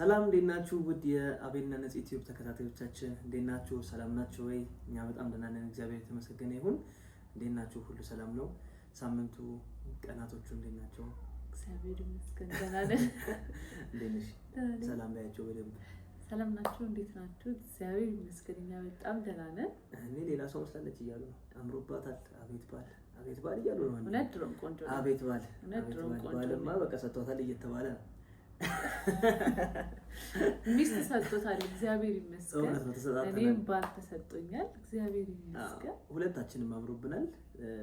ሰላም እንዴት ናችሁ? ውድ የአቤልና ነጽ ዩቲዩብ ተከታታዮቻችን እንዴት ናችሁ? ሰላም ናችሁ ወይ? እኛ በጣም ደህና ነን፣ እግዚአብሔር የተመሰገነ ይሁን። እንዴት ናችሁ? ሁሉ ሰላም ነው? ሳምንቱ ቀናቶቹ እንዴት ናቸው? እግዚአብሔር ይመስገን ደህና ነን። እንዴት ነሽ? ሰላም ባያቸው በደንብ ሰላም ናችሁ? እንዴት ናችሁ? እግዚአብሔር ይመስገን እኛ በጣም ደህና ነን። እኔ ሌላ ሰው መስላለች እያሉ ነው። አምሮባታል፣ አቤት ባል እያሉ ነው። እውነት ድሮም ቆንጆ ነው። አቤት ባል ባልማ ነው። በቃ ሰጥቷታል እየተባለ ነው። ሚስት ሰጥቶታል፣ እግዚአብሔር ይመስገን። እኔም ባል ተሰጥቶኛል፣ እግዚአብሔር ይመስገን። ሁለታችንም አምሮብናል፣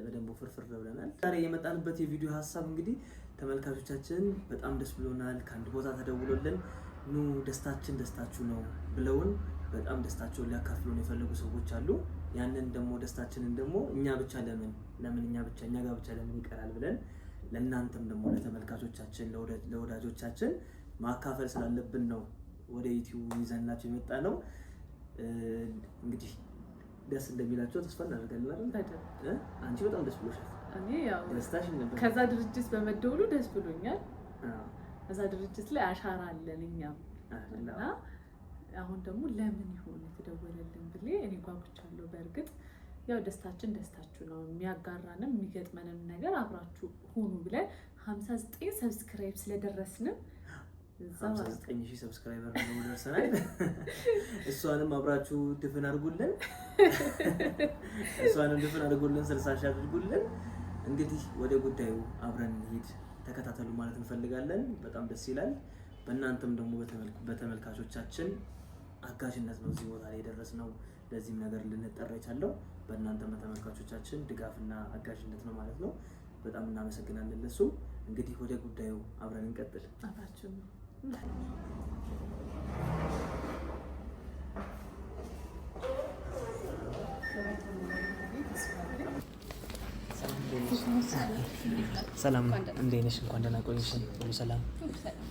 በደንብ ፍርፍር ብለናል። ዛሬ የመጣንበት የቪዲዮ ሀሳብ እንግዲህ ተመልካቾቻችን በጣም ደስ ብሎናል። ከአንድ ቦታ ተደውሎልን ኑ ደስታችን ደስታችሁ ነው ብለውን በጣም ደስታቸውን ሊያካፍሉን የፈለጉ ሰዎች አሉ። ያንን ደግሞ ደስታችንን ደግሞ እኛ ጋር ብቻ ለምን ይቀራል ብለን ለእናንተም ደግሞ ለተመልካቾቻችን ለወዳጆቻችን ማካፈል ስላለብን ነው ወደ ዩቲዩብ ይዘንላችሁ የመጣ ነው። እንግዲህ ደስ እንደሚላችሁ ተስፋ እናደርጋለን አይደል? አንቺ በጣም ደስ ብሎሻል። እኔ ያው ደስታሽን ነበር ከዛ ድርጅት በመደወሉ ደስ ብሎኛል። እዛ ድርጅት ላይ አሻራ አለን እኛም እና አሁን ደግሞ ለምን ይሆን የተደወለልን ብዬ እኔ ጓጉቻለሁ። በእርግጥ ያው ደስታችን ደስታችሁ ነው፣ የሚያጋራንም የሚገጥመንም ነገር አብራችሁ ሁኑ ብለን 59 ሰብስክራይብ ስለደረስንም 59,000 ሰብስክራይበር ነው ደርሰናል። እሷንም አብራችሁ ድፍን አድርጉልን፣ 60 ሺህ አድርጉልን። እንግዲህ ወደ ጉዳዩ አብረን እንሂድ፣ ተከታተሉ ማለት እንፈልጋለን። በጣም ደስ ይላል። በእናንተም ደግሞ በተመልካቾቻችን አጋዥነት ነው እዚህ ቦታ ላይ የደረስነው፣ ለዚህም ነገር ልንጠራ የቻለው በእናንተ በተመልካቾቻችን ድጋፍና አጋዥነት ነው ማለት ነው። በጣም እናመሰግናለን ለሱ። እንግዲህ ወደ ጉዳዩ አብረን እንቀጥል። አባችሁ ሰላም እንዴት ነሽ? እንኳን ደህና ቆየሽን። ሁሉ ሰላም?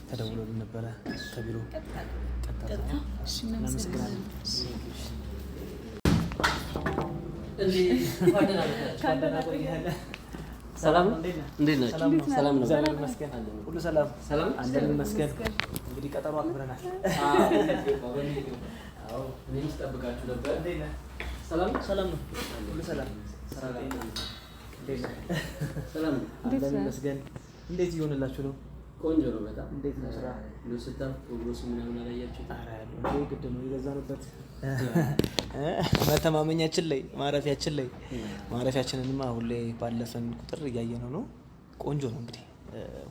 ተደውሎልን ነበረ ከቢሮ ቀጥታ። እናመሰግናለን። ሰላም እንዴት ናችሁ? ሰላም ነው። ሁሉ ሰላም አንደን ይመስገን። እንግዲህ ቀጠሮ አክብረናል። አዎ እኔም ስጠብቃችሁ ነበር። ሰላም ነው። ሁሉ ሰላም ሰላም ነው። አንደን ይመስገን። እንዴት ይሆንላችሁ ነው? ቆንጆ ነው በጣም። እንዴት ነው ስራ? ለስታም ፕሮግረስ ምናምን አላያችሁት? ኧረ ያለው ግድ ነው የገዛንበት መተማመኛችን ላይ ማረፊያችንንማ ሁሌ ባለፈን ቁጥር እያየነው ነው። ቆንጆ ነው እንግዲህ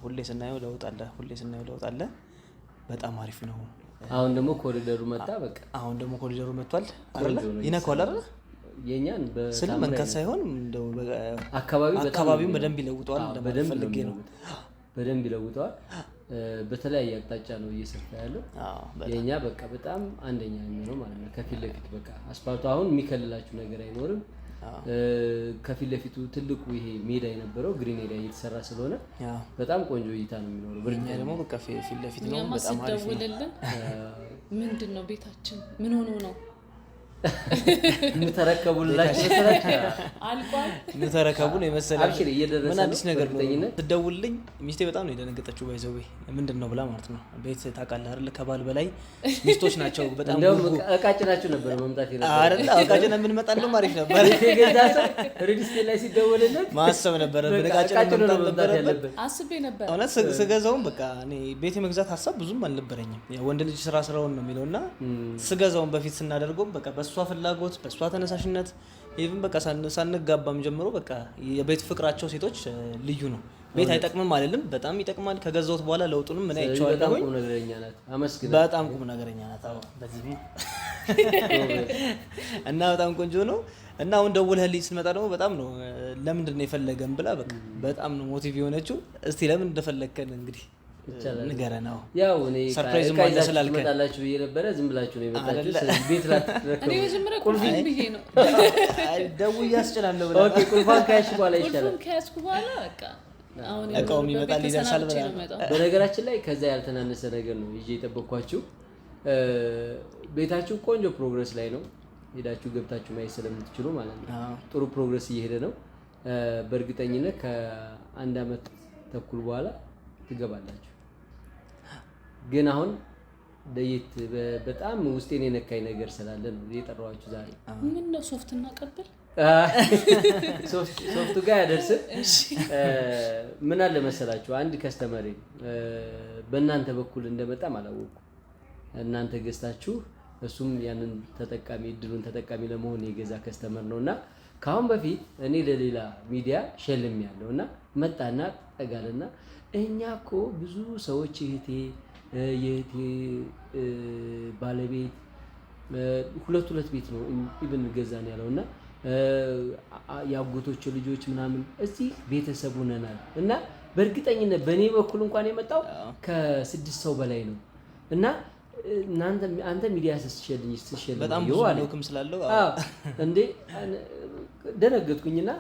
ሁሌ ስናየው ለውጥ አለ። በጣም አሪፍ ነው። አሁን ደግሞ ኮሪደሩ መጣ። በቃ አሁን ደግሞ ኮሪደሩ መጥቷል አይደል? ይነካዋል አይደል? የኛን ስለ መንካት ሳይሆን እንደው አካባቢው በደንብ ይለውጠዋል። በደንብ ይለውጠዋል። በተለያየ አቅጣጫ ነው እየሰፋ ያለው። የኛ በቃ በጣም አንደኛ የሚሆነው ማለት ነው። ከፊት ለፊት በቃ አስፓልቱ አሁን የሚከልላችሁ ነገር አይኖርም። ከፊት ለፊቱ ትልቁ ይሄ ሜዳ የነበረው ግሪን ኤሪያ እየተሰራ ስለሆነ በጣም ቆንጆ እይታ ነው የሚኖረው። በእኛ ደግሞ በቃ ፊት ለፊት ነው። በጣም አሪፍ ነው። ምንድነው ቤታችን ምን ሆኖ ነው ተረከቡን የመሰለ ምን አዲስ ነገር ነው? ነው ትደውልልኝ ሚስቴ በጣም ነው የደነገጠችው። ባይዘው ምንድን ነው ብላ ማለት ነው። ቤት ታውቃለህ አይደል? ከባል በላይ ሚስቶች ናቸው። በጣም እንደውም እቃጭናችሁ ነበር መምጣት ይላል አይደል? እቃጭና ምን መጣለው አሪፍ ነበር። የገዛ ሰው ሪዲስቴ ላይ ሲደውልለት ማሰብ ነበር። እቃጭና መምጣት ያለበት አስቤ ነበር። እውነት ስገዛውም በቃ እኔ ቤት የመግዛት ሀሳብ ብዙም አልነበረኝም። ወንድ ልጅ ስራውን ነው የሚለውና ስገዛውን በፊት ስናደርገው በቃ በሷ ፍላጎት በሷ ተነሳሽነት ኢቭን በቃ ሳንጋባም ጀምሮ በቃ የቤት ፍቅራቸው ሴቶች ልዩ ነው። ቤት አይጠቅምም አይደለም፣ በጣም ይጠቅማል። ከገዛሁት በኋላ ለውጡንም ምን አይቻለሁ። በጣም ቁም ነገረኛ ናት። አመስግና በጣም ቁም ነገረኛ ናት። አዎ በዚህ እና በጣም ቆንጆ ነው። እና አሁን ደውለህልኝ ስትመጣ ደግሞ በጣም ነው ለምንድን ነው የፈለገን ብላ በቃ በጣም ነው ሞቲቭ የሆነችው። እስቲ ለምን እንደፈለከን እንግዲህ ንገረን። ነው ያው እኔ ሰርፕራይዝ ማለት ስላልከኝ መጣላችሁ ብዬ ነበረ። ዝም ብላችሁ ነው የመጣችሁት። ቤት ላይ እኔ መጀመሪያ ቁልፉን ብዬ ነው ደውዬ አስጨናለሁ ብላ ኦኬ ቁልፉን ከያዝኩ በኋላ ይቻላል። ቁልፉን ከያዝኩ በኋላ በቃ አሁን እቃውም ይመጣል ይደርሳል ብላ። በነገራችን ላይ ከዛ ያልተናነሰ ነገር ነው ይዤ የጠበቅኳችሁ። ቤታችሁ ቆንጆ ፕሮግረስ ላይ ነው። ሄዳችሁ ገብታችሁ ማየት ስለምትችሉ ማለት ነው። ጥሩ ፕሮግረስ እየሄደ ነው። በእርግጠኝነት ከአንድ አመት ተኩል በኋላ ትገባላችሁ። ግን አሁን ለየት በጣም ውስጤን የነካኝ ነገር ስላለ ነው የጠራኋችሁ ዛሬ። ምን ነው ሶፍት እናቀብል? ሶፍቱ ጋር ያደርስም። ምን አለ መሰላችሁ አንድ ከስተመሬ በእናንተ በኩል እንደመጣም አላወኩም። እናንተ ገዝታችሁ እሱም ያንን ተጠቃሚ እድሉን ተጠቃሚ ለመሆን የገዛ ከስተመር ነውና ካሁን በፊት እኔ ለሌላ ሚዲያ ሸልም ያለውና መጣና ጠጋለና እኛ እኮ ብዙ ሰዎች የእህቴ ባለቤት ሁለት ቤት ነው ኢቭን ገዛን ያለውና ያጎቶቹ ልጆች ምናምን እዚህ ቤተሰብ ሆነናል እና በእርግጠኝነት በእኔ በኩል እንኳን የመጣው ከ6 ሰው በላይ ነው እና አንተ ሚዲያ ስትሸልኝ በጣም ብዙ ልክም ስላለው እንዴ ደነገጥኩኝና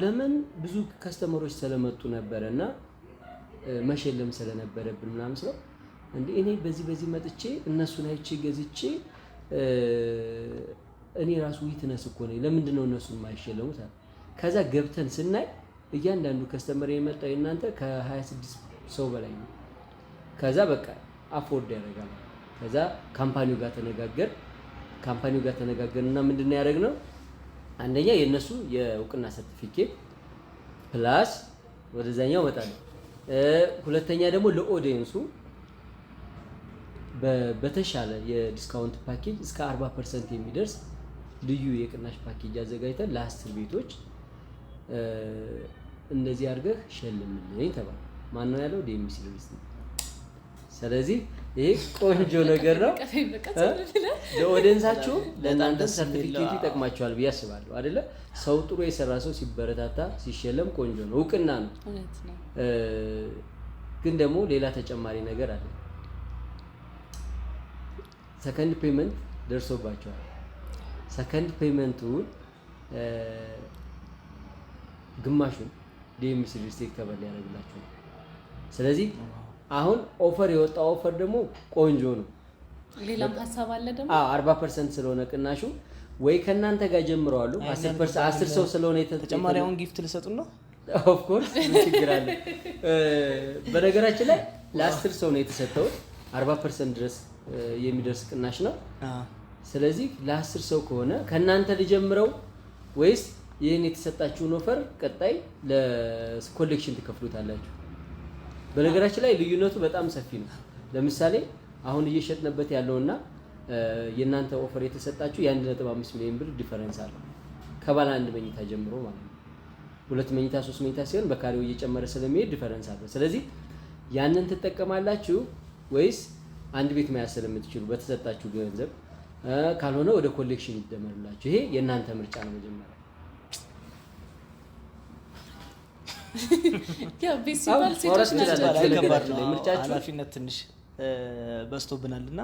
ለምን ብዙ ከስተመሮች ስለመጡ ነበርና መሸለም ስለነበረብን ምናምን ስለው እንዴ እኔ በዚህ መጥቼ እነሱን አይቼ ገዝቼ እኔ ራሱ ዊትነስ እኮ ነኝ ለምንድን ነው እነሱን የማይሸለሙት? ከዛ ገብተን ስናይ እያንዳንዱ ከስተመር የመጣው እናንተ ከ26 ሰው በላይ ነው። ከዛ በቃ አፎርድ ያደርጋል። ከዛ ካምፓኒው ጋር ተነጋገርና ምንድነው ያደረግነው? አንደኛ የነሱ የእውቅና ሰርቲፊኬት ፕላስ ወደዛኛው መጣለ። ሁለተኛ ደግሞ ለኦዲየንሱ በተሻለ የዲስካውንት ፓኬጅ እስከ 40% የሚደርስ ልዩ የቅናሽ ፓኬጅ አዘጋጅተን ለ10 ቤቶች እንደዚህ አድርገህ ሸልምልኝ ተባለ። ማን ነው ያለው? ዲኤምሲ ሪልስ። ስለዚህ ይሄ ቆንጆ ነገር ነው። ለኦዲየንሳችሁ ለእናንተ ሰርቲፊኬት ይጠቅማቸዋል ብዬ አስባለሁ አይደለ? ሰው ጥሩ የሰራ ሰው ሲበረታታ ሲሸለም ቆንጆ ነው፣ እውቅና ነው። ግን ደግሞ ሌላ ተጨማሪ ነገር አለ። ሰከንድ ፔመንት ደርሶባቸዋል። ሰከንድ ፔመንቱን ግማሹን ዲኤምሲ ሪልስ ከበል ያደርግላችሁ። ስለዚህ አሁን ኦፈር የወጣው ኦፈር ደግሞ ቆንጆ ነው። ሌላም ሐሳብ አለ ደግሞ 40% ስለሆነ ቅናሹ ወይ ከናንተ ጋር ጀምረዋሉ 10 ሰው ስለሆነ ተጨማሪውን ጊፍት ልሰጡን ነው። ኦፍ ኮርስ ችግር አለ። በነገራችን ላይ ለ10 ሰው ነው የተሰጠው 40% ድረስ የሚደርስ ቅናሽ ነው። ስለዚህ ለ10 ሰው ከሆነ ከናንተ ልጀምረው ወይስ ይሄን የተሰጣችሁን ኦፈር ቀጣይ ለኮሌክሽን ትከፍሉታላችሁ? በነገራችን ላይ ልዩነቱ በጣም ሰፊ ነው። ለምሳሌ አሁን እየሸጥንበት ያለውና የናንተ ኦፈር የተሰጣችሁ የ1.5 ሚሊዮን ብር ዲፈረንስ አለው ከባለ አንድ መኝታ ጀምሮ ማለት ነው። 2 መኝታ 3 መኝታ ሲሆን በካሬው እየጨመረ ስለሚሄድ ዲፈረንስ አለው። ስለዚህ ያንን ትጠቀማላችሁ ወይስ አንድ ቤት መያዝ ስለምትችሉ በተሰጣችሁ ገንዘብ ካልሆነ ወደ ኮሌክሽን ይደመርላችሁ? ይሄ የናንተ ምርጫ ነው። መጀመሪያ ያው ቤሲባል ሴቶች ናቸው። ምርጫችሁ ኃላፊነት ትንሽ በዝቶብናልና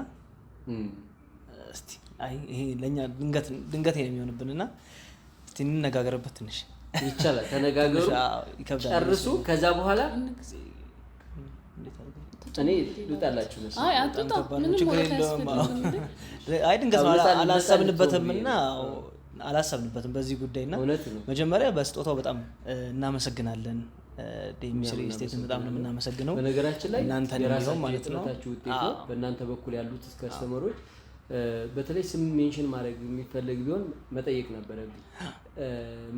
እስቲ ይሄ ለኛ ድንገት ነው የሚሆንብንና እስቲ እንነጋገርበት ትንሽ ይቻላል። ተነጋገሩ፣ ጨርሱ። ከዛ በኋላ እኔ ልውጣላችሁ ነው። አይ አጥጣ ምንም ድንገት አላሰብንበትም በዚህ ጉዳይና መጀመሪያ በስጦታው በጣም እናመሰግናለን። ዲኤምሲ ሪል ስቴትን በጣም ነው የምናመሰግነው። በነገራችን ላይ እናንተ ነው ማለት ነው ውጤት ነው። በእናንተ በኩል ያሉት ከስተመሮች በተለይ ስም ሜንሽን ማድረግ የሚፈልግ ቢሆን መጠየቅ ነበረብኝ፣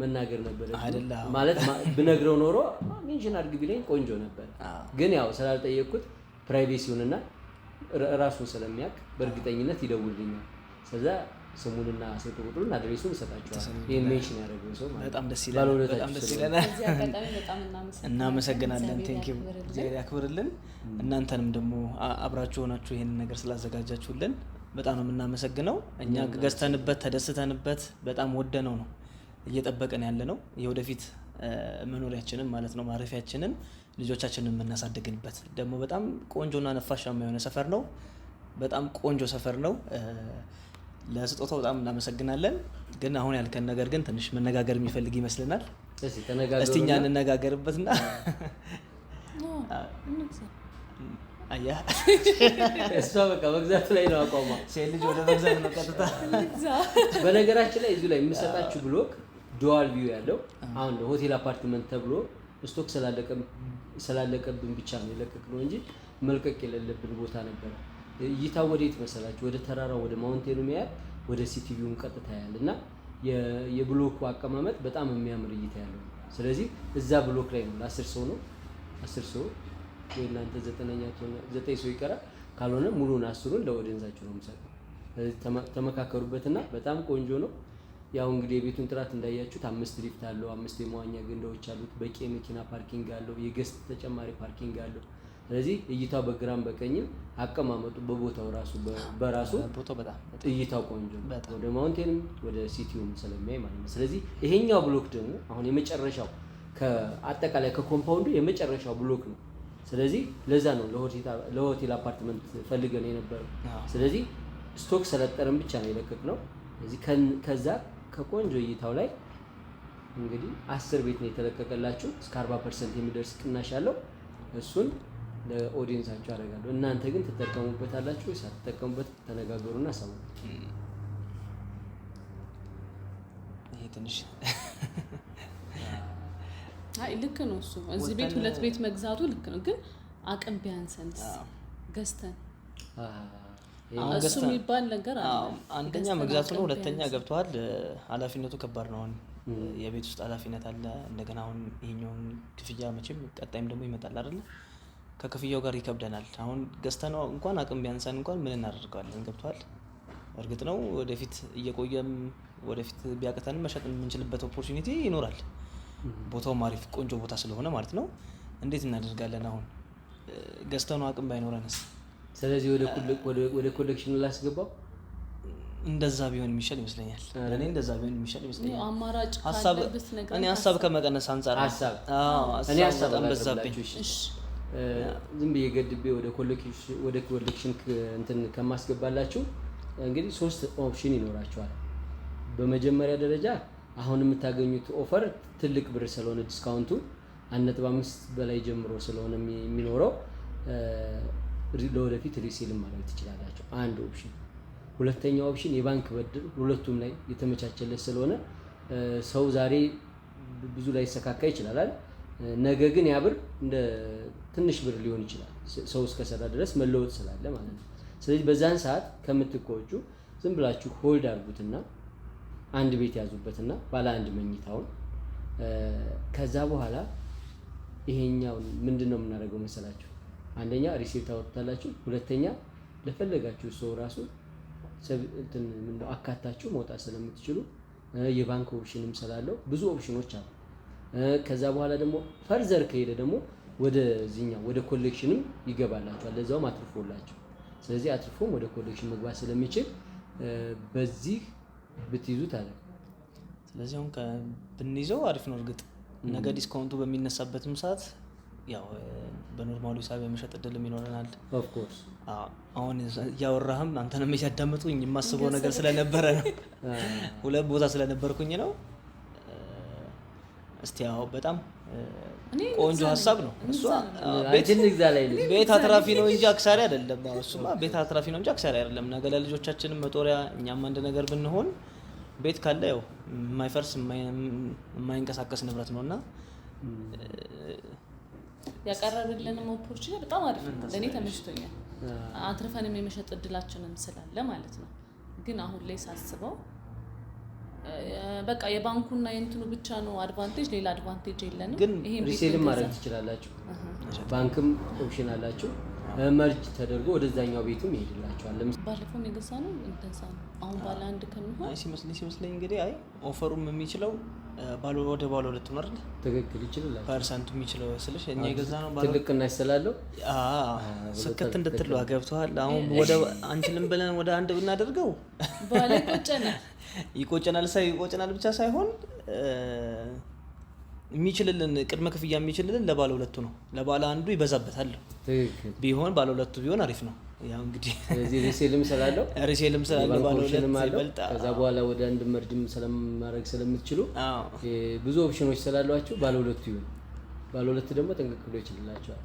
መናገር ነበረብኝ። ማለት ብነግረው ኖሮ ሜንሽን አድርግ ቢለኝ ቆንጆ ነበር። ግን ያው ስላልጠየቅኩት ፕራይቬሲውንና ራሱን ስለሚያውቅ በእርግጠኝነት ይደውልልኛል። ስለዛ ስሙንና ስልክ ቁጥሩን አድሬሱን እሰጣቸዋለሁ። ይሄን ሜንሽን ያደረገው ሰው ማለት በጣም ደስ ይላል። እናመሰግናለን። ቴንኪው እግዚአብሔር ያክብርልን። እናንተንም ደግሞ አብራችሁ ሆናችሁ ይሄን ነገር ስላዘጋጃችሁልን በጣም ነው የምናመሰግነው። እኛ ገዝተንበት ተደስተንበት በጣም ወደነው ነው እየጠበቀን ያለ ነው የወደፊት መኖሪያችንን ማለት ነው ማረፊያችንን ልጆቻችንን የምናሳድግንበት ደግሞ በጣም ቆንጆና ነፋሻማ የሆነ ሰፈር ነው። በጣም ቆንጆ ሰፈር ነው። ለስጦታው በጣም እናመሰግናለን። ግን አሁን ያልከን ነገር ግን ትንሽ መነጋገር የሚፈልግ ይመስልናል። እስቲ እኛ እንነጋገርበትና አያ እሷ በቃ መግዛት ላይ ነው አቋሟ። ሴት ልጅ ወደ መግዛት ነው ቀጥታ። በነገራችን ላይ እዚሁ ላይ የምሰጣችሁ ብሎክ ዱዋል ቪው ያለው አሁን ሆቴል አፓርትመንት ተብሎ ስቶክ ስላለቀብን ብቻ ነው የለቀቅነው እንጂ መልቀቅ የሌለብን ቦታ ነበር። እይታው ወዴት መሰላችሁ? ወደ ተራራው ወደ ማውንቴኑ የሚያያል ወደ ሲቲቪውም ቀጥታ ያያል እና የብሎኩ አቀማመጥ በጣም የሚያምር እይታ ያለው። ስለዚህ እዛ ብሎክ ላይ ነው ለ10 ሰው ነው 10 ሰው ወይ እናንተ 9 ሰው ይቀራል። ካልሆነ ሙሉን 10ን ለኦዲየንሳችሁ ነው የምሰጠው። ስለዚህ ተመካከሩበትና በጣም ቆንጆ ነው። ያው እንግዲህ የቤቱን ጥራት እንዳያችሁት 5 ሊፍት አለው፣ 5 የመዋኛ ገንዳዎች አሉት፣ በቂ የመኪና ፓርኪንግ አለው፣ የገስት ተጨማሪ ፓርኪንግ አለው። ስለዚህ እይታው በግራም በቀኝም አቀማመጡ በቦታው ራሱ በራሱ ቦታው በጣም እይታው ቆንጆ ወደ ማውንቴንም ወደ ሲቲውም ስለሚያይ ማለት ነው። ስለዚህ ይሄኛው ብሎክ ደግሞ አሁን የመጨረሻው ከአጠቃላይ ከኮምፓውንዱ የመጨረሻው ብሎክ ነው። ስለዚህ ለዛ ነው ለሆቴል አፓርትመንት ፈልገን የነበረው። ስለዚህ ስቶክ ስለጠረን ብቻ ነው የለቀቅነው። ስለዚህ ከዛ ከቆንጆ እይታው ላይ እንግዲህ 10 ቤት ነው የተለቀቀላችሁ። እስከ 40% የሚደርስ ቅናሽ አለው። እሱን ለኦዲየንሳችሁ አደርጋለሁ። እናንተ ግን ትጠቀሙበታላችሁ ወይስ አትጠቀሙበት? ተነጋገሩና አሳውቁ። ይሄ ትንሽ አይ ልክ ነው እሱ። እዚህ ቤት 2 ቤት መግዛቱ ልክ ነው፣ ግን አቅም ቢያንሰንስ ገዝተን እሱ የሚባል ነገር አለ። አንደኛ መግዛቱ ነው፣ ሁለተኛ ገብተዋል። ኃላፊነቱ ከባድ ነው። አሁን የቤት ውስጥ ኃላፊነት አለ። እንደገና አሁን ይሄኛውን ክፍያ መቼም ቀጣይም ደግሞ ይመጣል አይደል? ከክፍያው ጋር ይከብደናል። አሁን ገዝተነው እንኳን አቅም ቢያንሰን እንኳን ምን እናደርገዋለን? ገብተዋል። እርግጥ ነው ወደፊት እየቆየም ወደፊት ቢያቅተንም መሸጥ የምንችልበት ኦፖርቹኒቲ ይኖራል። ቦታውም አሪፍ ቆንጆ ቦታ ስለሆነ ማለት ነው። እንዴት እናደርጋለን? አሁን ገዝተነው አቅም ባይኖረንስ? ስለዚህ ወደ ኮሌክሽኑ ላስገባው እንደዛ ቢሆን የሚሻል ይመስለኛል። እኔ እንደዛ ቢሆን የሚሻል ይመስለኛል። አማራጭ ካለበት ነገር እኔ ሀሳብ ከመቀነስ አንፃር እኔ ሀሳብ በዛብኝ። ዝም ብዬ ገድቤ ወደ ኮሌክሽን እንትን ከማስገባላችሁ እንግዲህ 3 ኦፕሽን ይኖራችኋል። በመጀመሪያ ደረጃ አሁን የምታገኙት ኦፈር ትልቅ ብር ስለሆነ ዲስካውንቱ 1.5 በላይ ጀምሮ ስለሆነ የሚኖረው ለወደፊት ሪሴልም ማድረግ ትችላላችሁ። አንድ ኦፕሽን። ሁለተኛው ኦፕሽን የባንክ ብድር ሁለቱም ላይ የተመቻቸለት ስለሆነ ሰው ዛሬ ብዙ ላይ ይሰካካ ይችላል። ነገ ግን ያ ብር እንደ ትንሽ ብር ሊሆን ይችላል፣ ሰው እስከሰራ ድረስ መለወጥ ስላለ ማለት ነው። ስለዚህ በዛን ሰዓት ከምትቆጩ ዝም ብላችሁ ሆልድ አድርጉትና አንድ ቤት ያዙበትና ባለ አንድ መኝታውን ከዛ በኋላ ይሄኛውን ምንድነው የምናደርገው መሰላችሁ? አንደኛ ሪሲፕት ታወጣላችሁ፣ ሁለተኛ ለፈለጋችሁ ሰው ራሱ አካታችሁ መውጣት ስለምትችሉ የባንክ ኦፕሽንም ስላለው ብዙ ኦፕሽኖች አሉ። ከዛ በኋላ ደግሞ ፈርዘር ከሄደ ደግሞ ወደዚህኛው ወደ ኮሌክሽንም ይገባላችኋል፣ ለዛውም አትርፎላችሁ። ስለዚህ አትርፎም ወደ ኮሌክሽን መግባት ስለሚችል በዚህ ብትይዙት አለ። ስለዚህ አሁን ብንይዘው አሪፍ ነው። እርግጥ ነገ ዲስካውንቱ በሚነሳበትም ሰዓት ያው በኖርማሉ ሂሳብ የመሸጥ እድልም ይኖረናል። ኦፍ ኮርስ አሁን እያወራህም አንተንም እያዳመጡኝ የማስበው ነገር ስለነበረ ነው። 2 ቦታ ስለነበርኩኝ ነው። እስቲ ያው በጣም ቆንጆ ሀሳብ ነው። እሷ ቤት አትራፊ ነው እንጂ አክሳሪ አይደለም። እሱማ ቤት አትራፊ ነው እንጂ አክሳሪ አይደለም። ነገ ለልጆቻችንም መጦሪያ እኛም አንድ ነገር ብንሆን ቤት ካለ ያው የማይፈርስ የማይንቀሳቀስ ንብረት ነውና ያቀረብልንም ኦፖርቹኒቲ በጣም አሪፍ ነው። ለኔ ተመችቶኛል። አትርፈንም የመሸጥ እድላችንም ስላለ ማለት ነው። ግን አሁን ላይ ሳስበው በቃ የባንኩና የእንትኑ ብቻ ነው አድቫንቴጅ፣ ሌላ አድቫንቴጅ የለንም። ግን ሪሴልም ማድረግ ትችላላችሁ። ባንክም ኦፕሽን አላችሁ። መርጅ ተደርጎ ወደዛኛው ቤቱም ይሄድላችኋል። ባለፈው የገዛ ነው እንደዛ ነው። አሁን ባለ አንድ ከሚሆን ሲመስለኝ እንግዲህ ኦፈሩም የሚችለው ወደ ባለ 2 ነው አይደል? ትክክል ይችላል። ፐርሰንቱ የሚችለው ስለሽ እኛ የገዛ ነው ትልቅና ይስላለው። ስከት እንድትሉ አገብቷል። አሁን ወደ አንችልም ብለን ወደ አንድ ብናደርገው ባለ ይቆጨናል ብቻ ሳይሆን የሚችልልን ቅድመ ክፍያ የሚችልልን ለባለ 2 ነው። ለባለ አንዱ ይበዛበታል። ቢሆን ባለ 2 ቢሆን አሪፍ ነው። ያው እንግዲህ ስለዚህ ሪሴልም ስላለው ባለ 2 ይበልጣ። ከዛ በኋላ ወደ አንድ መርጅም ስለማድረግ ስለምትችሉ ብዙ ኦፕሽኖች ስላሏችሁ ባለ 2 ይሁን። ባለ 2 ደግሞ ጠንቅቅ ብሎ ይችላልላችኋል።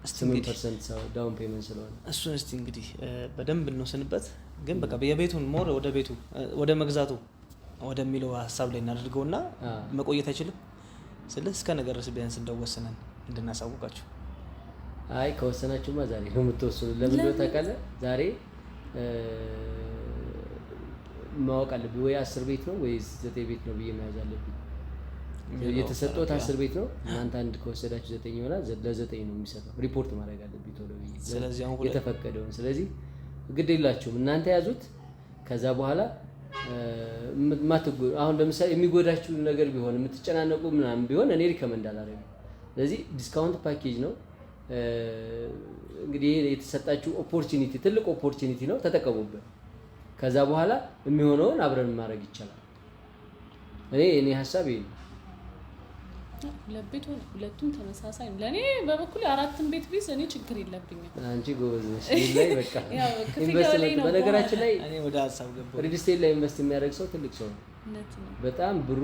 8% ዳውን ፔመንት ስለሆነ እሱን እስቲ እንግዲህ በደንብ እንወስንበት። ግን በቃ የቤቱን ሞር ወደ ቤቱ ወደ መግዛቱ ወደሚለው ሀሳብ ላይ እናደርገውና መቆየት አይችልም። ስለዚህ እስከ ነገር ቢያንስ እንደወሰነን እንድናሳውቃችሁ። አይ ከወሰናችሁማ ዛሬ ነው የምትወስኑ። ለምን ነው ታውቃለህ? ዛሬ ማወቅ አለብኝ ወይ 10 ቤት ነው ወይ 9 ቤት ነው ብዬ መያዝ አለብኝ። የተሰጠውት 10 ቤት ነው። እናንተ አንድ ከወሰዳችሁ 9 ይሆናል። ለ9 ነው የሚሰጠው። ሪፖርት ማድረግ አለብኝ ቶሎ ብዬ ስለዚህ አሁን የተፈቀደውን። ስለዚህ ግድ የላችሁም እናንተ ያዙት። ከዛ በኋላ አሁን ለምሳሌ የሚጎዳችሁ ነገር ቢሆን የምትጨናነቁ ምናምን ቢሆን እኔ ሪከመንድ አላደርግም። ስለዚህ ዲስካውንት ፓኬጅ ነው እንግዲህ የተሰጣችሁ ኦፖርቹኒቲ፣ ትልቅ ኦፖርቹኒቲ ነው፣ ተጠቀሙበት። ከዛ በኋላ የሚሆነውን አብረን ማድረግ ይቻላል። እኔ ሀሳብ ይሄ ነው። ሁለቱም ተመሳሳይ ነው። ለኔ በበኩል 4 ቤት ቢስ እኔ ችግር የለብኝም። አንቺ ጎበዝ ነሽ። ላይ በቃ ኢንቨስትመንት በነገራችን ላይ እኔ ወደ ሀሳብ ገባሁ። ሪል ስቴት ላይ ኢንቨስት የሚያደርግ ሰው ትልቅ ሰው ነው። በጣም ብር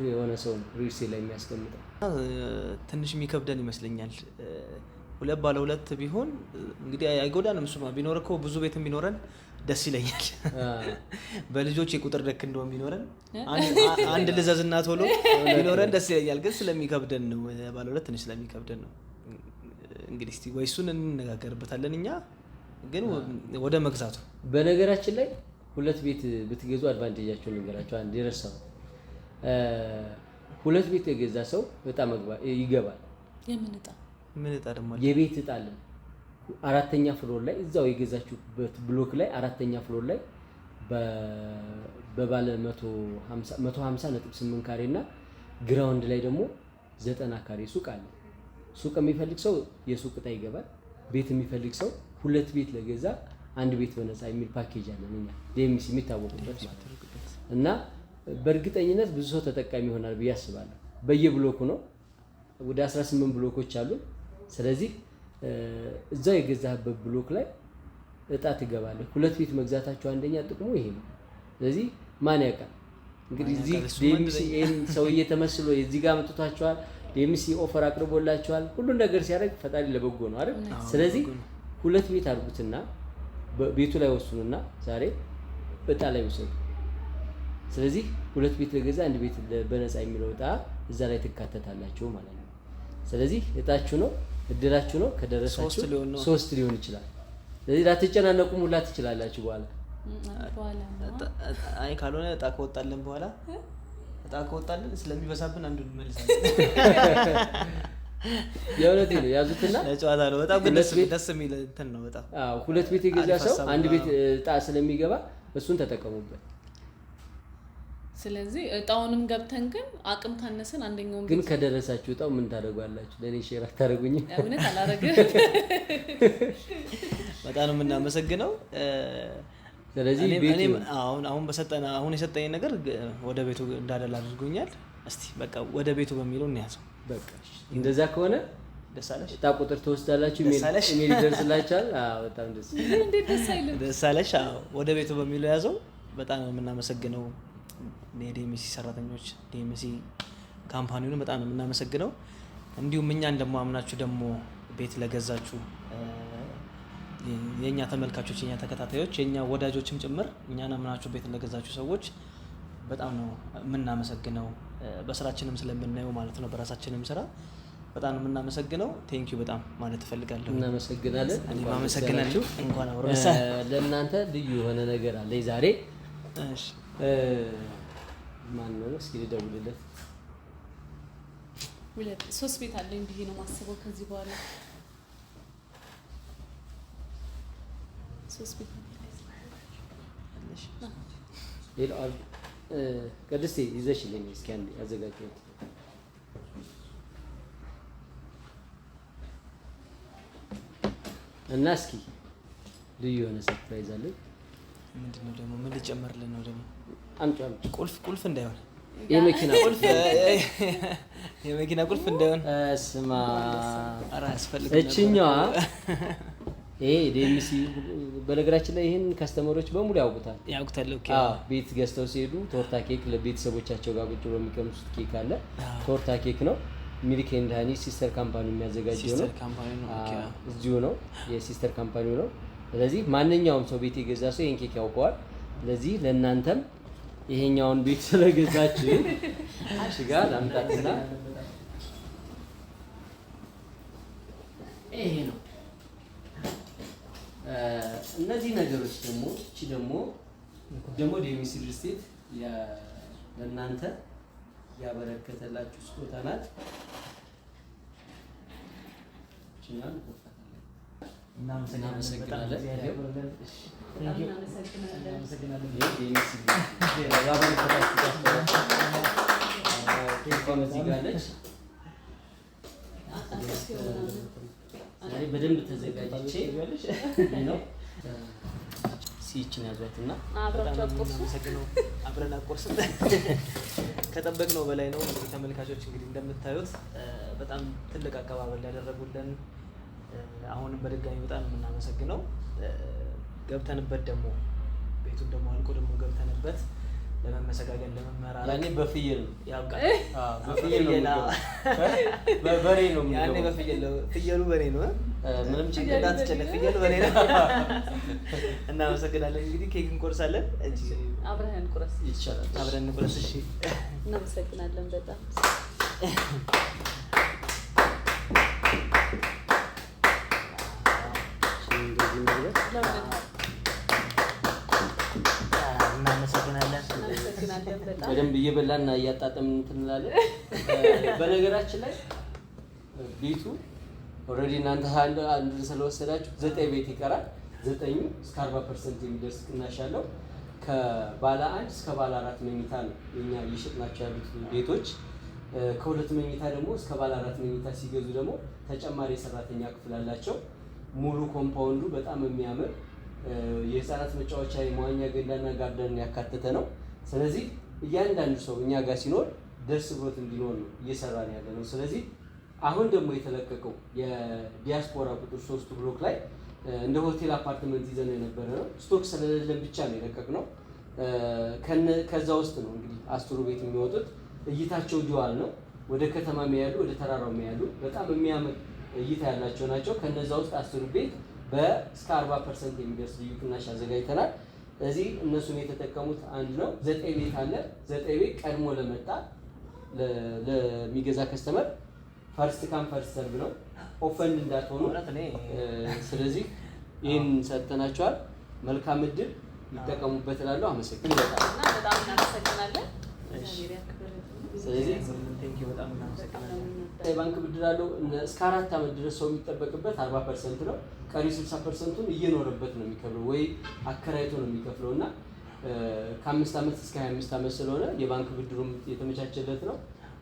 የሆነ ሰው ነው ሪል ስቴት ላይ የሚያስቀምጠው። ትንሽ የሚከብደን ይመስለኛል። 2x2 ቢሆን እንግዲህ አይጎዳንም። እሱማ ቢኖር እኮ ብዙ ቤትም ቢኖረን ደስ ይለኛል። በልጆች የቁጥር ደክ እንደውም ቢኖረን አንድ ልዘዝና ቶሎ ቢኖረን ደስ ይለኛል። ግን ስለሚከብደን ነው፣ ባለ 2 ትንሽ ስለሚከብደን ነው። እንግዲህ እስቲ ወይ እሱን እንነጋገርበታለን። እኛ ግን ወደ መግዛቱ በነገራችን ላይ 2 ቤት ብትገዙ አድቫንቴጃቸውን ልንገራቸው። አንድ የረሳው 2 ቤት የገዛ ሰው እጣ ይገባል። የምን እጣ? ምን እጣ ደግሞ? የቤት እጣ አለ። 4ኛ ፍሎር ላይ እዛው የገዛችሁበት ብሎክ ላይ 4ኛ ፍሎር ላይ በባለ 150.8 ካሬ እና ግራውንድ ላይ ደግሞ 90 ካሬ ሱቅ አለ። ሱቅ የሚፈልግ ሰው የሱቅ እጣ ይገባል። ቤት የሚፈልግ ሰው 2 ቤት ለገዛ 1 ቤት በነፃ የሚል ፓኬጅ አለን እኛ ዴምሲ የሚታወቁበት ማለት ነው። እና በእርግጠኝነት ብዙ ሰው ተጠቃሚ ይሆናል ብዬ አስባለሁ። በየብሎኩ ነው፣ ወደ 18 ብሎኮች አሉ። ስለዚህ እዛው የገዛህበት ብሎክ ላይ እጣ ትገባለህ። 2 ቤት መግዛታቸው አንደኛ ጥቅሙ ይሄ ነው። ስለዚህ ማን ያውቃል እንግዲህ እዚህ ዴምሲ ይሄን ሰውዬ ተመስሎ እዚህ ጋር መጥቷቸዋል። ዴምሲ ኦፈር አቅርቦላቸዋል። ሁሉን ነገር ሲያደርግ ፈጣሪ ለበጎ ነው አይደል? ስለዚህ 2 ቤት አድርጉትና ቤቱ ላይ ወስኑና ዛሬ እጣ ላይ ወሰዱ። ስለዚህ 2 ቤት ለገዛ 1 ቤት በነፃ የሚለው እጣ እዛ ላይ ትካተታላችሁ ማለት ነው። ስለዚህ እጣችሁ ነው፣ እድላችሁ ነው። ከደረሳችሁ 3 ሊሆን ይችላል። ስለዚህ ላትጨናነቁም ሁላ ትችላላችሁ። በኋላ አይ ካልሆነ እጣ ከወጣልን በኋላ እጣ ከወጣልን ስለሚበሳብን አንዱን እንመልሳለን። የእውነቴ ነው። ያዙትና ለጨዋታ ነው። በጣም ደስ የሚል እንትን ነው። በጣም 2 ቤት የገዛ ሰው 1 ቤት እጣ ስለሚገባ እሱን ተጠቀሙበት። ስለዚህ እጣውንም ገብተን ግን አቅም ካነሰን አንደኛውን ግን ከደረሳችሁ እጣው ምን ታደርጓላችሁ? ለኔ ሼር አታደርጉኝም? እውነት አላረግም። በጣም ነው የምናመሰግነው። ስለዚህ አሁን የሰጠኝ ነገር ወደ ቤቱ እንዳደላ አድርጎኛል። እስቲ በቃ ወደ ቤቱ በሚለው እንያዘው። በቃ እንደዛ ከሆነ ደስ አለሽ? እጣ ቁጥር ተወስዳላችሁ፣ ኢሜል ይደርስላችኋል። በጣም ደስ እንዴት ደስ አይልም? ደስ አለሽ? ወደ ቤቱ በሚለው ያዘው። በጣም ነው የምናመሰግነው የዲኤምሲ ሰራተኞች፣ ዲኤምሲ ካምፓኒውን በጣም ነው የምናመሰግነው። እንዲሁም እኛን ደግሞ አምናችሁ ደግሞ ቤት ለገዛችሁ የኛ ተመልካቾች፣ የኛ ተከታታዮች፣ የኛ ወዳጆችም ጭምር እኛን አምናችሁ ቤት ለገዛችሁ ሰዎች በጣም ነው የምናመሰግነው። በስራችንም ስለምናየው ማለት ነው፣ በራሳችንም ስራ በጣም ነው የምናመሰግነው። ቴንኪዩ በጣም ማለት እፈልጋለሁ። እናመሰግናለን። እኔ ማመሰግናለሁ። እንኳን አብረን ለእናንተ ልዩ የሆነ ነገር አለ ዛሬ። እሺ ማን ነው? እስኪ ልደውልለት። 3 ቤት አለኝ ብዬ ነው የማስበው ከዚህ በኋላ 3 ቤት አለሽ። ሌላ ቅድስቴ ይዘሽልኝ እስኪ አንዴ አዘጋጅት እና እስኪ ልዩ የሆነ ሰርፕራይዝ አለኝ። ምንድነው ደግሞ? ምን ልጨመርልን ነው ደግሞ? አምጪ ቁልፍ እንዳይሆን የመኪና ቁልፍ እንዳይሆን። ስማ ኧረ አያስፈልግም። እችኛዋ ይሄ ዴምሲ በነገራችን ላይ ይሄን ከስተመሮች በሙሉ ያውቁታል። ኦኬ። ቤት ገዝተው ሲሄዱ ቶርታ ኬክ ለቤተሰቦቻቸው ጋር ቁጭ ብለው የሚቀምሱት ኬክ አለ። ቶርታ ኬክ ነው። ሚልክ ኤንድ ሃኒ ሲስተር ካምፓኒ የሚያዘጋጀው ነው። እዚሁ ነው፣ የሲስተር ካምፓኒው ነው። ስለዚህ ማንኛውም ሰው ቤት የገዛ ሰው ይሄን ኬክ ያውቀዋል። ስለዚህ ለእናንተም ይሄኛውን ቤት ስለገዛችሁ እሺ ጋር ላምጣትና ይሄ ነው። እነዚህ ነገሮች ደግሞ እቺ ደግሞ ዴሚስ ሪል ስቴት ለእናንተ ያበረከተላችሁ ስጦታ ናት። እናመሰግናለን። በደንብ ተዘጋጅቼ ነው ሲችን ያዟትና አብረን አቆርስን። ከጠበቅነው በላይ ነው። እንግዲህ ተመልካቾች እንግዲህ እንደምታዩት በጣም ትልቅ አቀባበል ያደረጉልን፣ አሁንም በድጋሚ በጣም የምናመሰግነው። ገብተንበት ደግሞ ቤቱን ደግሞ አልቆ ደግሞ ገብተንበት ለመመሰጋገን ለመመራራት ያኔ በፍየል ነው ያብቃል። በፍየል ነው በበሬ ነው ያኔ በፍየል ፍየሉ በሬ ነው። ምንም ችግር እንዳትጨነቅ ፍየሉ በሬ ነው። እናመሰግናለን። እንግዲህ ኬክ እንቆርሳለን። አብረን እንቁረስ ይቻላል። አብረን እንቁረስ። እሺ እናመሰግናለን በጣም በደንብ እየበላና እያጣጠምን እንትን እንላለን። በነገራችን ላይ ቤቱ ኦልሬዲ እናንተ አንዱን ስለወሰዳችሁ 9 ቤት ይቀራል። 9ኙ እስከ 40% የሚደርስ ቅናሽ አለው። ከባለ 1 እስከ ባለ 4 መኝታ ነው እኛ እየሸጥናቸው ያሉት ቤቶች። ከ2 መኝታ ደግሞ እስከ ባለ 4 መኝታ ሲገዙ ደግሞ ተጨማሪ የሰራተኛ ክፍል አላቸው። ሙሉ ኮምፓውንዱ በጣም የሚያምር የህፃናት መጫወቻ፣ የመዋኛ ገንዳና ጋርደን ያካተተ ነው። ስለዚህ እያንዳንዱ ሰው እኛ ጋር ሲኖር ደስ ብሎት እንዲኖር ነው እየሰራን ያለ ነው። ስለዚህ አሁን ደግሞ የተለቀቀው የዲያስፖራ ቁጥር 3 ብሎክ ላይ እንደ ሆቴል አፓርትመንት ይዘን የነበረ ነው። ስቶክ ስለሌለን ብቻ ነው የለቀቅነው። ከዛ ውስጥ ነው እንግዲህ 10 ቤት የሚወጡት። እይታቸው ዲዋል ነው። ወደ ከተማ የሚያሉ ወደ ተራራው የሚያሉ በጣም የሚያምር እይታ ያላቸው ናቸው። ከነዛ ውስጥ 10 ቤት እስከ 40% የሚደርስ ልዩ ቅናሽ አዘጋጅተናል። እዚህ እነሱን የተጠቀሙት አንድ ነው። 9 ቤት አለ። 9 ቤት ቀድሞ ለመጣ ለሚገዛ ከስተመር ፈርስት ካም ፈርስት ሰርቭ ነው። ኦፈንድ እንዳትሆኑ። ስለዚህ ይህን ሰጥተናቸዋል። መልካም እድል ይጠቀሙበት እላለሁ። አመሰግናለሁ። በጣም እናመሰግናለን። ስለዚህ ባንክ ብድር አለው። እስከ 4 ዓመት ድረስ ሰው የሚጠበቅበት 40% ነው። ቀሪ 60%ቱን እየኖረበት ነው የሚከፍለው ወይ አከራይቶ ነው የሚከፍለው እና ከ5 ዓመት እስከ 25 ዓመት ስለሆነ የባንክ ብድሩም የተመቻቸለት ነው።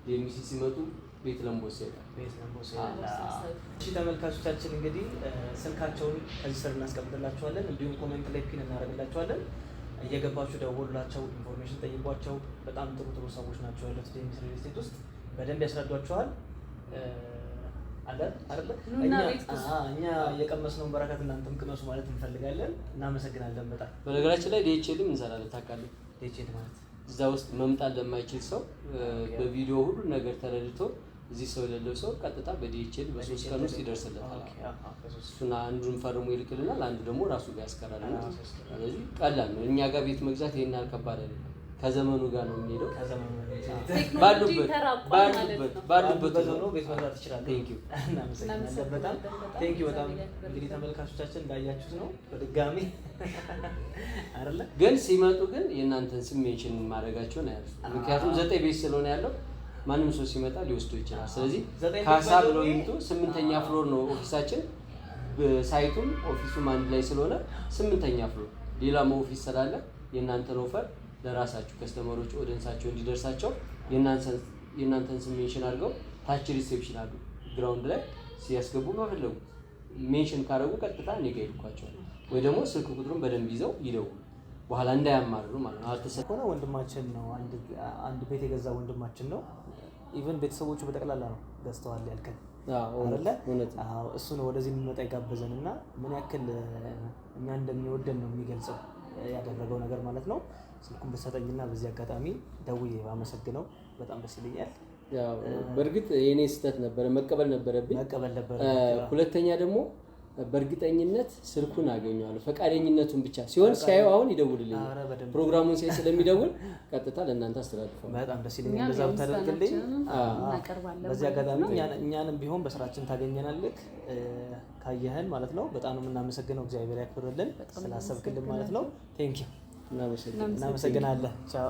የሚሲ ሲመጡ ቤት ለምቦስ ይላል። እሺ ተመልካቾቻችን እንግዲህ ስልካቸውን ከዚህ ስር እናስቀምጥላችኋለን፣ እንዲሁም ኮሜንት ላይ ፒን እናደርግላችኋለን። እየገባችሁ ደውሉላቸው፣ ኢንፎርሜሽን ጠይቋቸው። በጣም ጥሩ ሰዎች ናቸው ያሉት ዴሚስ ሪል ስቴት ውስጥ በደንብ ያስረዷቸዋል። አይደለ እኛ የቀመስነውን በረከት እናንተም ቅመሱ ማለት እንፈልጋለን። እናመሰግናለን በጣም። በነገራችን ላይ ዲኤችኤልም እንሰራለን። ታውቃለህ? ዲኤችኤል ማለት እዛ ውስጥ መምጣት ለማይችል ሰው በቪዲዮ ሁሉ ነገር ተረድቶ እዚህ ሰው የሌለው ሰው ቀጥታ በዲኤችኤል በ3 ቀን ውስጥ ይደርስለታል። እሱን አንዱን ፈርሞ ይልክልናል፣ አንዱ ደግሞ ራሱ ጋር ያስቀራልና ስለዚህ ቀላል ነው። እኛ ጋር ቤት መግዛት ይሄን አልከባድ አይደለም። ከዘመኑ ጋር ነው የሚሄደው። ባሉበት ነው ቤት መግዛት ይችላል። ቴንክ ዩ በጣም ቴንክ ዩ በጣም። እንግዲህ ተመልካቾቻችን እንዳያችሁት ነው በድጋሚ አይደለ። ግን ሲመጡ ግን የእናንተን ስም ሜንሽን ማድረጋቸውን አያልፉ። ምክንያቱም 9 ቤት ስለሆነ ያለው ማንም ሰው ሲመጣ ሊወስዶ ይችላል። ስለዚህ ካሳ ብለው ይምጡ። 8ኛ ፍሎር ነው ኦፊሳችን። ሳይቱም ኦፊሱም አንድ ላይ ስለሆነ 8ኛ ፍሎር ሌላም ኦፊስ ስላለ የእናንተን ኦፈር ለራሳችሁ ከስተመሮች ኦዲየንሳቸው እንዲደርሳቸው የእናንተን ስም ሜንሽን አድርገው ታች ሪሴፕሽን አሉ ግራውንድ ላይ ሲያስገቡ በፈለጉ ሜንሽን ካደረጉ ቀጥታ እኔ ጋር ይልኳቸዋል። ወይ ደግሞ ስልክ ቁጥሩን በደንብ ይዘው ይደውሉ፣ በኋላ እንዳያማርሩ ማለት ነው። አልተሰኮነ ወንድማችን ነው፣ አንድ ቤት የገዛ ወንድማችን ነው። ኢቨን ቤተሰቦቹ በጠቅላላ ነው ገዝተዋል ያልከን አይደለ? አዎ፣ እሱ ነው ወደዚህ እንመጣ የጋበዘን እና ምን ያክል እኛ እንደሚወደን ነው የሚገልጸው ያደረገው ነገር ማለት ነው። ስልኩን በሰጠኝና በዚህ አጋጣሚ ደውዬ ባመሰግነው በጣም ደስ ይለኛል። ያው በእርግጥ የኔ ስህተት ነበረ፣ መቀበል ነበረብኝ። መቀበል ነበረ። ሁለተኛ ደግሞ በእርግጠኝነት ስልኩን አገኘዋለሁ። ፈቃደኝነቱን ብቻ ሲሆን ሲያዩ አሁን ይደውልልኛል። ፕሮግራሙን ሲያይ ስለሚደውል ቀጥታ ለእናንተ አስተላልፈው። በጣም ደስ ይለኛል እንደዛ ብታደርግልኝ። በዚህ አጋጣሚ እኛንም ቢሆን በስራችን ታገኘናለህ ካየህን ማለት ነው። በጣም ነው የምናመሰግነው። እግዚአብሔር ያክብርልን ስላሰብክልን ማለት ነው። ቴንክ ዩ እናመሰግናለን። ቻው